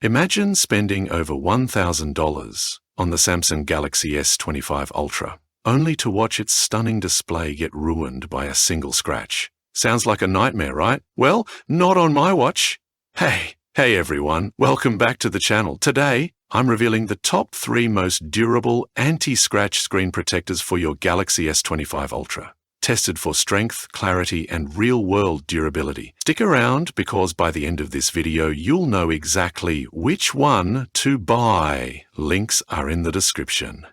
Imagine spending over $1,000 on the Samsung Galaxy S25 Ultra, only to watch its stunning display get ruined by a single scratch. Sounds like a nightmare, right? Well, not on my watch. Hey everyone, welcome back to the channel. Today, I'm revealing the top 3 most durable anti-scratch screen protectors for your Galaxy S25 Ultra. Tested for strength, clarity, and real-world durability. Stick around because by the end of this video, you'll know exactly which one to buy. Links are in the description.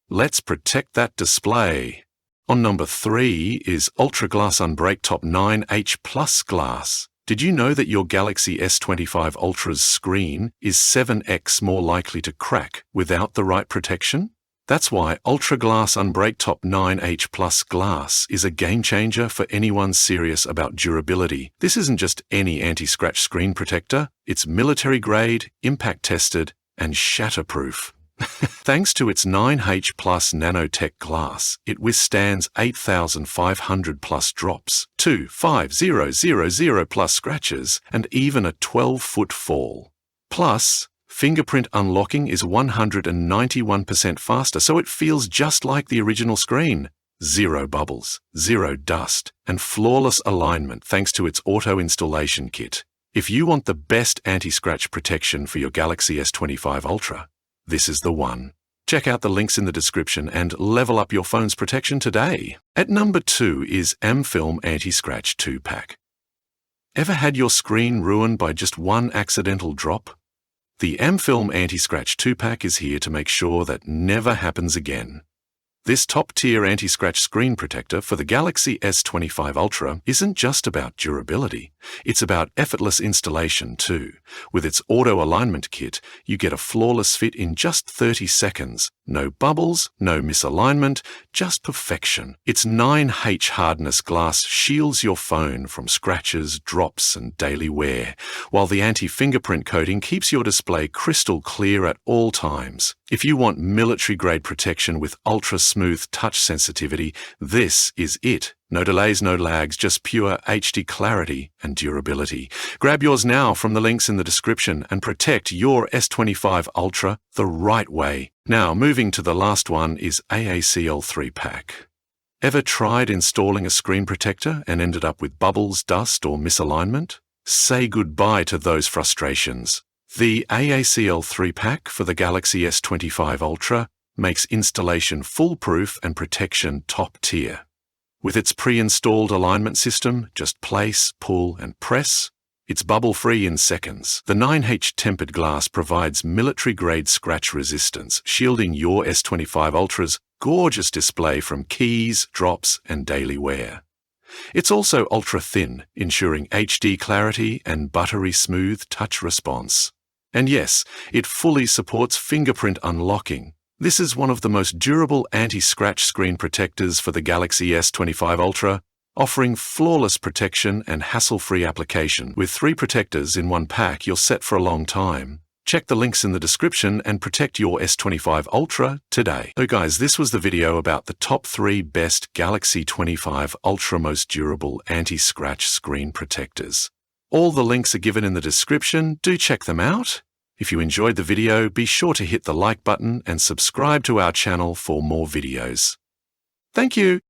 Let's protect that display. On number 3 is UltraGlass Unbreak Top 9H Plus Glass. Did you know that your Galaxy S25 Ultra's screen is 7x more likely to crack without the right protection? That's why UltraGlass Unbreak Top 9H Plus Glass is a game changer for anyone serious about durability. This isn't just any anti-scratch screen protector, it's military-grade, impact-tested, and shatterproof. Thanks to its 9H Plus nanotech glass, it withstands 8,500 plus drops, 2,500 plus scratches, and even a 12-foot fall. Plus, fingerprint unlocking is 191% faster, so it feels just like the original screen. Zero bubbles, zero dust, and flawless alignment thanks to its auto-installation kit. If you want the best anti-scratch protection for your Galaxy S25 Ultra, this is the one. Check out the links in the description and level up your phone's protection today. At number 2 is amFilm Anti-Scratch 2-Pack. Ever had your screen ruined by just one accidental drop? The amFilm Anti-Scratch 2-Pack is here to make sure that never happens again. This top-tier anti-scratch screen protector for the Galaxy S25 Ultra isn't just about durability. It's about effortless installation too. With its auto-alignment kit, you get a flawless fit in just 30 seconds. No bubbles, no misalignment, just perfection. Its 9H hardness glass shields your phone from scratches, drops, and daily wear, while the anti-fingerprint coating keeps your display crystal clear at all times. If you want military-grade protection with ultra-smooth touch sensitivity, this is it. No delays, no lags, just pure HD clarity and durability. Grab yours now from the links in the description and protect your S25 Ultra the right way. Now, moving to the last one is AACL 3-Pack. Ever tried installing a screen protector and ended up with bubbles, dust, or misalignment? Say goodbye to those frustrations. The AACL 3-Pack for the Galaxy S25 Ultra makes installation foolproof and protection top tier. With its pre-installed alignment system, just place, pull, and press, it's bubble-free in seconds. The 9H tempered glass provides military-grade scratch resistance, shielding your S25 Ultra's gorgeous display from keys, drops, and daily wear. It's also ultra-thin, ensuring HD clarity and buttery smooth touch response. And yes, it fully supports fingerprint unlocking. This is one of the most durable anti-scratch screen protectors for the Galaxy S25 Ultra, offering flawless protection and hassle-free application. With 3 protectors in one pack, you're set for a long time. Check the links in the description and protect your S25 Ultra today. So guys, this was the video about the top 3 best Galaxy S25 Ultra most durable anti-scratch screen protectors. All the links are given in the description. Do check them out. If you enjoyed the video, be sure to hit the like button and subscribe to our channel for more videos. Thank you.